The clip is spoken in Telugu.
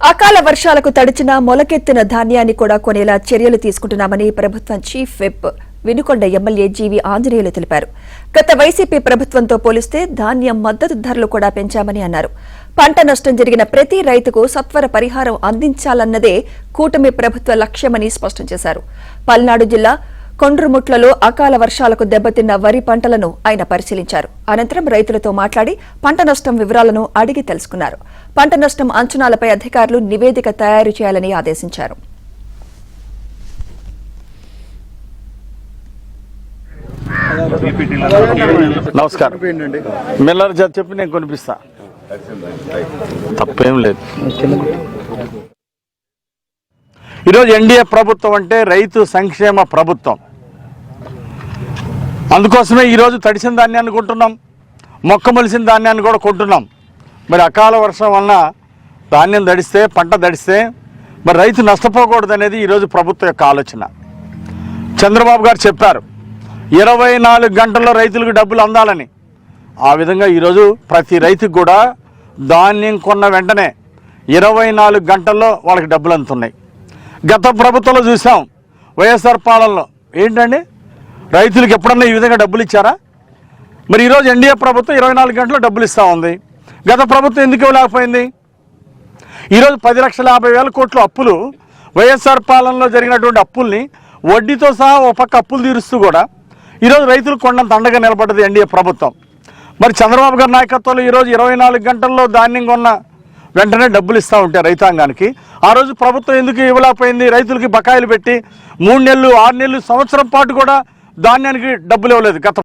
అకాల వర్షాలకు తడిచిన మొలకెత్తిన ధాన్యాన్ని కూడా కొనేలా చర్యలు తీసుకుంటున్నామని ప్రభుత్వం చీఫ్ విప్ వినుకొండ ఎమ్మెల్యే జీవి ఆంజనేయులు తెలిపారు. గత వైసీపీ ప్రభుత్వంతో పోలిస్తే ధాన్యం మద్దతు ధరలు కూడా పెంచామని అన్నారు. పంట నష్టం జరిగిన ప్రతి రైతుకు సత్వర పరిహారం అందించాలన్నదే కూటమి ప్రభుత్వ లక్ష్యమని స్పష్టం చేశారు. పల్నాడు జిల్లా కొండ్రుముట్లలో అకాల వర్షాలకు దెబ్బతిన్న వరి పంటలను ఆయన పరిశీలించారు. అనంతరం రైతులతో మాట్లాడి పంట నష్టం వివరాలను అడిగి తెలుసుకున్నారు. పంట నష్టం అంచనాలపై అధికారులు నివేదిక తయారు చేయాలని ఆదేశించారు. నమస్కారం. మిల్లర్ జాతి చెప్పి నేను కొనిపిస్తా, తప్పేం లేదు. ఈరోజు ఎన్డీఏ ప్రభుత్వం అంటే రైతు సంక్షేమ ప్రభుత్వం. అందుకోసమే ఈరోజు తడిసిన ధాన్యాన్ని కొంటున్నాం, మొక్క మొలిసిన ధాన్యాన్ని కూడా కొంటున్నాం. మరి అకాల వర్షం వలన ధాన్యం తడిస్తే, పంట తడిస్తే మరి రైతు నష్టపోకూడదు అనేది ఈరోజు ప్రభుత్వం యొక్క ఆలోచన. చంద్రబాబు గారు చెప్పారు 24 గంటల్లో రైతులకు డబ్బులు అందాలని. ఆ విధంగా ఈరోజు ప్రతి రైతుకు కూడా ధాన్యం కొన్న వెంటనే 24 గంటల్లో వాళ్ళకి డబ్బులు అందుతున్నాయి. గత ప్రభుత్వంలో చూసాం, వైఎస్ఆర్ పాలనలో ఏంటండి రైతులకు ఎప్పుడన్నా ఈ విధంగా డబ్బులు ఇచ్చారా? మరి ఈరోజు ఎన్డీఏ ప్రభుత్వం 24 గంటల్లో డబ్బులు ఇస్తూ ఉంది. గత ప్రభుత్వం ఎందుకు ఇవ్వలేకపోయింది? ఈరోజు 10,50,000 కోట్ల అప్పులు, వైఎస్ఆర్ పాలనలో జరిగినటువంటి అప్పుల్ని వడ్డీతో సహా ఒక పక్క అప్పులు తీరుస్తూ కూడా ఈరోజు రైతులు కొండంత అండగా నిలబడ్డది ఎన్డీఏ ప్రభుత్వం. మరి చంద్రబాబు గారి నాయకత్వంలో ఈరోజు 24 గంటల్లో ధాన్యం కొన్న వెంటనే డబ్బులు ఇస్తూ ఉంటారు రైతాంగానికి. ఆ రోజు ప్రభుత్వం ఎందుకు ఇవ్వలేకపోయింది? రైతులకి బకాయిలు పెట్టి 3 నెలలు, 6 నెలలు, సంవత్సరం పాటు కూడా ధాన్యానికి డబ్బులు ఇవ్వలేదు గత